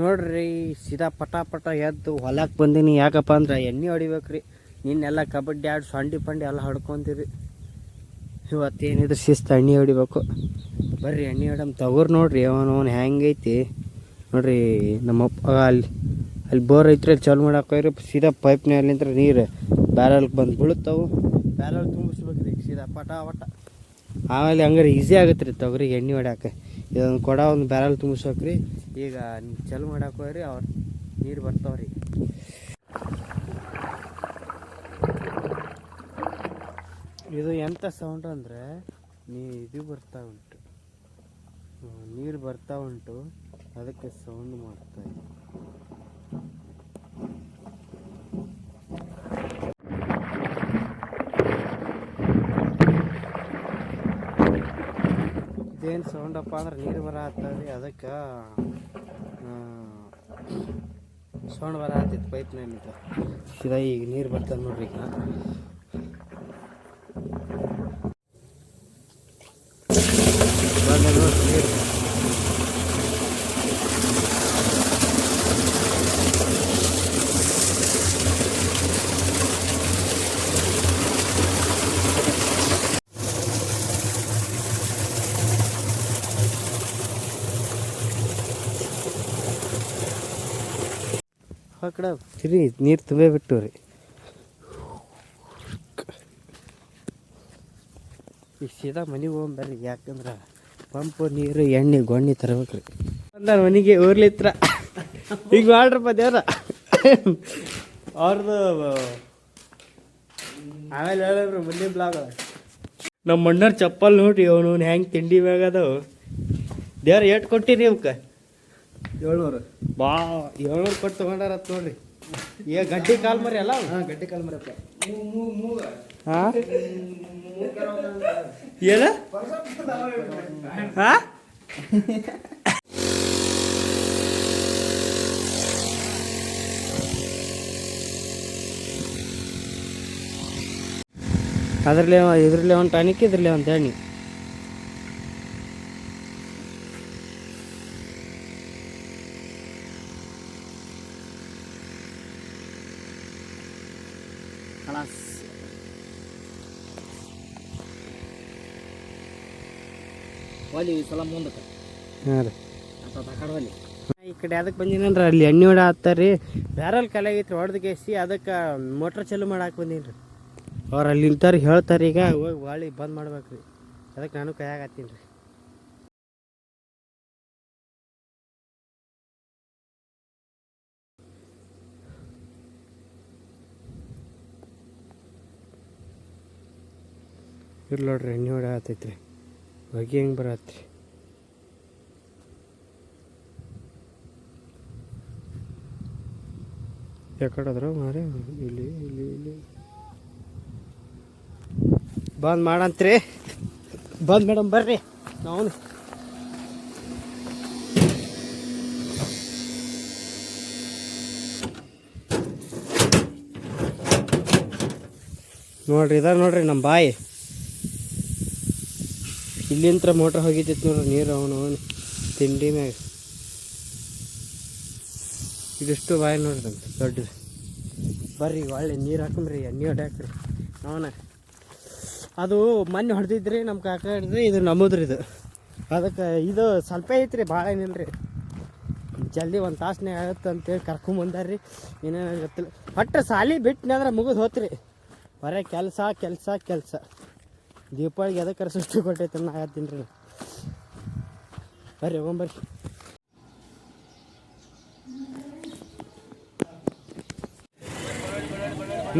ನೋಡ್ರಿ ಸೀದಾ ಪಟ ಎದ್ದು ಹೊಲಕ್ಕೆ ಬಂದೀನಿ. ಯಾಕಪ್ಪ ಅಂದ್ರೆ ಎಣ್ಣೆ ಹೊಡಿಬೇಕ್ರಿ. ನಿನ್ನೆಲ್ಲ ಕಬಡ್ಡಿ ಆಡಿ ಸೊಂಡಿ ಪಂಡಿ ಎಲ್ಲ ಹೊಡ್ಕೊಂತೀರಿ. ಇವತ್ತೇನಿದ್ರೆ ಶಿಸ್ತು ಎಣ್ಣೆ ಹೊಡಿಬೇಕು. ಬರ್ರಿ ಎಣ್ಣೆ ಹೊಡಮ್ ತಗೋರಿ. ನೋಡ್ರಿ ಅವನು ಹೆಂಗೈತಿ ನೋಡ್ರಿ. ನಮ್ಮಪ್ಪ ಅಲ್ಲಿ ಬೋರ್ ಐತ್ರಿ, ಚಾಲು ಮಾಡಾಕೋರಿ. ಸೀದಾ ಪೈಪ್ನಲ್ಲಿಂತ್ರ ನೀರು ಬ್ಯಾರಲ್ಗೆ ಬಂದು ಬೀಳುತ್ತಾವು. ಬ್ಯಾರಲ್ ತುಂಬಿಸ್ಬೇಕ್ರಿ ಸೀದಾ ಪಟ. ಆಮೇಲೆ ಹಂಗಾರೆ ಈಸಿ ಆಗುತ್ತೆ ರೀ ತೊಗರಿಗೆ ಎಣ್ಣೆ ಹೊಡ್ಯಾಕೆ. ಇದೊಂದು ಕೊಡ ಒಂದು ಬ್ಯಾರಲ್ ತುಂಬಿಸ್ಬೇಕ್ರಿ. ಈಗ ಚಾಲು ಮಾಡಾಕೋರಿ, ಅವ್ರು ನೀರು ಬರ್ತಾವ್ರಿ. ಇದು ಎಂಥ ಸೌಂಡ್ ಅಂದರೆ ಇದು ಬರ್ತಾ ಉಂಟು, ನೀರು ಬರ್ತಾ ಉಂಟು, ಅದಕ್ಕೆ ಸೌಂಡ್ ಮಾಡ್ತಾ ಇದೆ. ಇದೇನು ಸೌಂಡಪ್ಪ ಅಂದ್ರೆ ನೀರು ಬರತ್ತದ್ರಿ, ಅದಕ್ಕೆ ಸೌಂಡ್ ಬರತ್ತಿತ್ತು ಪೈಪ್ನಲ್ಲಿ. ಸೀದಾ ಈಗ ನೀರು ಬರ್ತದೆ ನೋಡ್ರಿ. ಈಗ ನೋಡ್ರಿ ನೀರು. ಆ ಕಡೆ ತಿರಿ ನೀರು ತುಂಬೇ ಬಿಟ್ಟು ರೀ. ಈಗ ಸೀದಾ ಮನೆಗೆ ಹೋಗ್ಬರ್ರಿ. ಯಾಕಂದ್ರೆ ಪಂಪು ನೀರು ಎಣ್ಣೆ ಗೊಣ್ಣೆ ತರಬೇಕ್ರಿ. ಅಂದ ಮನೆಗೆ ಊರ್ಲಿತ್ರ ಈಗ ಮಾಡ್ರಪ್ಪ ದೇವ್ರ ಅವ್ರದ್ದು. ಆಮೇಲೆ ಹೇಳಿದ್ರು ಮುಂದಿನ ಬ್ಲಾಗ್ ನಮ್ಮ ಮಣ್ಣವ್ರ ಚಪ್ಪಲ್ ನೋಡ್ರಿ. ಅವನು ಹೆಂಗೆ ತಿಂಡಿ ಮ್ಯಾಗದವು. ದೇವ್ರ ಏಟ್ ಕೊಟ್ಟಿರಿ ಅವಕ್ಕೆ? 700. ಬಾ 700 ಕೊಟ್ಟು ತೊಗೊಂಡಾರತ್ ನೋಡ್ರಿ. ಏ ಗಡ್ಡಿ ಕಾಲ್ ಮರಿ ಅಲ್ಲ? ಹಾಂ, ಗಟ್ಟಿ ಕಾಲು ಮರಪ್ಪ. ಹಾಂ ಏನ ಹಾಂ ಅದರಲ್ಲೇ ಇದ್ರಲ್ಲೇ ಒಂದು ಟಾನಿಕ್, ಇದ್ರಲ್ಲೇ ಒಂದು ಎಣ್ಣೆ. ಒಲಿ ಸಲ ಮುಂದಕ್ಕೆ. ಹಾಂ ರೀ. ಒಲಿ ಈ ಕಡೆ ಅದಕ್ಕೆ ಬಂದಿನಂದ್ರೆ ಅಲ್ಲಿ ಎಣ್ಣೆ ಹೊಡ ಹತ್ತಾರ್ರಿ. ಬ್ಯಾರಲ್ ಖಾಲಿ ಆಗೈತ್ರಿ ಹೊಡೆದು ಕೇಸಿ. ಅದಕ್ಕೆ ಮೋಟ್ರ್ ಚಾಲು ಮಾಡಕ್ಕೆ ಬಂದೀನಿ ರೀ. ಅವ್ರು ಅಲ್ಲಿ ನಿಂತಾರೆ ಹೇಳ್ತಾರೆ. ಈಗ ಹೋಗಿ ಹೊಳ್ಳಿ ಬಂದ್ ಮಾಡ್ಬೇಕು ರೀ. ಅದಕ್ಕೆ ನಾನು ಕೈಯಾಗತ್ತೀನಿ ರೀ. ಇರ್ಲಿ ನೋಡ್ರಿ ಎಣ್ಣೆ ಹೊಡ ಹತ್ತೈತ್ರಿ. ಹೊಗೆ ಹೆಂಗೆ ಬರತ್ರಿ. ಯಾಕಡದ್ರ ಮಾರೇ ಇಲ್ಲಿ ಇಲ್ಲಿ ಇಲ್ಲಿ ಬಂದ್ ಮಾಡಂತ್ರಿ. ಬಂದ್ ಮೇಡಮ್ ಬರ್ರಿ. ನಾವು ನೋಡ್ರಿ ಇದಾರ ನೋಡ್ರಿ ನಮ್ಮ ಬಾಯಿ. ಇಲ್ಲಿಂತ್ರ ಮೋಟ್ರ್ ಹೋಗಿದ್ದಿತ್ತು ನೋಡ್ರಿ ನೀರು. ಅವನು ತಿಂಡಿ ಮ್ಯಾಗ ಇದಿಷ್ಟು ಬಾಯಿ ನೋಡ್ರಿ ನಮ್ದು ದೊಡ್ಡ. ಬರ್ರಿ ಒಳ್ಳೆ ನೀರು ಹಾಕಂಬ್ರಿ, ಎಣ್ಣೆ ಹೊಡ್ಯಾಕ್ರಿ. ಅವನ ಅದು ಮೊನ್ನೆ ಹೊಡೆದಿದ್ರಿ ನಮ್ಮ ಕಾಕ ಹಿಡಿದ್ರಿ. ಇದು ನಮ್ಮದ್ರಿ ಇದು. ಅದಕ್ಕೆ ಇದು ಸ್ವಲ್ಪ ಐತ್ರಿ, ಭಾಳ ಏನಿಲ್ರಿ. ಜಲ್ದಿ ಒಂದು ತಾಸನೇ ಆಗುತ್ತೆ ಅಂತೇಳಿ ಕರ್ಕೊಂಬಂದಾರ್ರಿ. ಏನೇನು ಗೊತ್ತಿಲ್ಲ. ಒಟ್ಟು ಸಾಲಿ ಬಿಟ್ಟಿನ ಅಂದ್ರೆ ಮುಗಿದು ಹೋತ್ರಿ. ಬರೀ ಕೆಲಸ ಕೆಲಸ ಕೆಲಸ. ದೀಪಾವಳಿಗೆ ಎದಕ್ಕೆ ಸೃಷ್ಟಿ ಕೊಟ್ಟೈತೆ ನಾ ಆಗತ್ತೀನಿ ರೀ. ಬರ್ರಿ ಹೋಗ್ಬರ್ರಿ.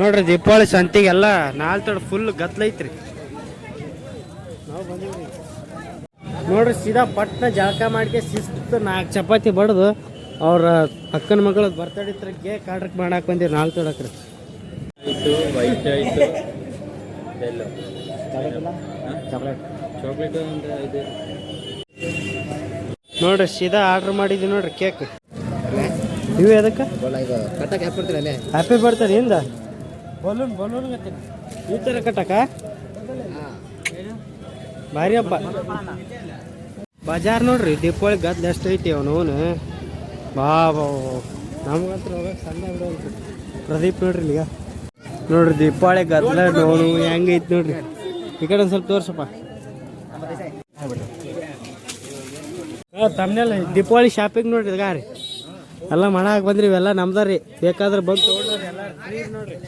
ನೋಡ್ರಿ ದೀಪಾವಳಿ ಸಂತಿಗೆಲ್ಲ ನಾಲ್ತೋಡು ಫುಲ್ ಗತ್ಲೈತ್ರಿ. ನಾವು ಬಂದೀವಿ ನೋಡ್ರಿ. ಸೀದಾ ಪಟ್ನ ಜಳಕ ಮಾಡಿಕೆ ಶಿಸ್ತು 4 ಚಪಾತಿ ಬಡ್ದು ಅವ್ರ ಅಕ್ಕನ ಮಗಳ ಬರ್ತಡೇ ಇತ್ರ ಕೇಕ್ ಆರ್ಡ್ರ್ ಮಾಡಕ್ಕೆ ಬಂದೀವಿ. 4 ತೊಡಕ್ರಿ ಆಯಿತು, ವೈಟ್ ಆಯಿತು, ಚಾಕ್ಲೇಟ್ ಒಂದು ಇದು ನೋಡ್ರಿ. ಸೀದಾ ಆರ್ಡ್ರ್ ಮಾಡಿದ್ವಿ ನೋಡ್ರಿ ಕೇಕ್. ಇವು ಅದಕ್ಕೆ ಕಟ್ಟಕ್ಕೆ ಹಾಕ್ಬಿಡ್ತೀರ ಅಲ್ಲೇ. ಹ್ಯಾಪಿ ಬರ್ತಡೇ ಇಂದ ಬಲೂನ್ ಈ ಥರ ಕಟ್ಟಕ ಭಾರಿ ಹಬ್ಬ. ಬಜಾರ್ ನೋಡ್ರಿ ದೀಪಾವಳಿ ಗದ್ಲ ಎಷ್ಟು ಐತಿ. ಅವನು ಬಾ ಬಾ ನಮ್ಗಂತ್ರ ಹೋಗಕ್ಕೆ ಸಣ್ಣ ಬಿಡೋಲ್ರಿ ಪ್ರದೀಪ್ ನೋಡ್ರಿ ಈಗ ನೋಡ್ರಿ ದೀಪಾವಳಿ ಗದ್ದಲ ನೋಡು ಹೆಂಗೈತಿ ನೋಡ್ರಿ ಈ ಕಡೆ ಒಂದು ಸ್ವಲ್ಪ ತೋರ್ಸಪ್ಪ ತಮ್ಮನೆಲ್ಲ ದೀಪಾವಳಿ ಶಾಪಿಂಗ್ ನೋಡ್ರಿ ಇದಗ ರೀ ಎಲ್ಲ ಮಾಡಕ್ಕೆ ಬಂದ್ರಿ ಇವೆಲ್ಲ ನಮ್ದ ರೀ ಬೇಕಾದ್ರೆ ಬಂದು ತೊಗೊಂಡ್ರಿ ಎಲ್ಲ ಪ್ಲೀಸ್ ನೋಡ್ರಿ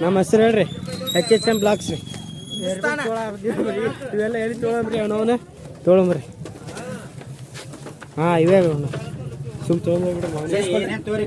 ನಮ್ಮ ಹೆಸರು ಹೇಳ್ರಿ HHM ಬ್ಲಾಗ್ಸ್ ರೀ ಇವೆಲ್ಲ ಎಲ್ಲಿ ತೊಗೊಳಂಬ್ರಿ ಅವನವನ್ನ ತೊಗೊಳಂಬ್ರಿ ಹಾಂ ಇವೇ ಸುಮ್ ತೊಗೊಂಡ್ಬಿಡ್ರಿ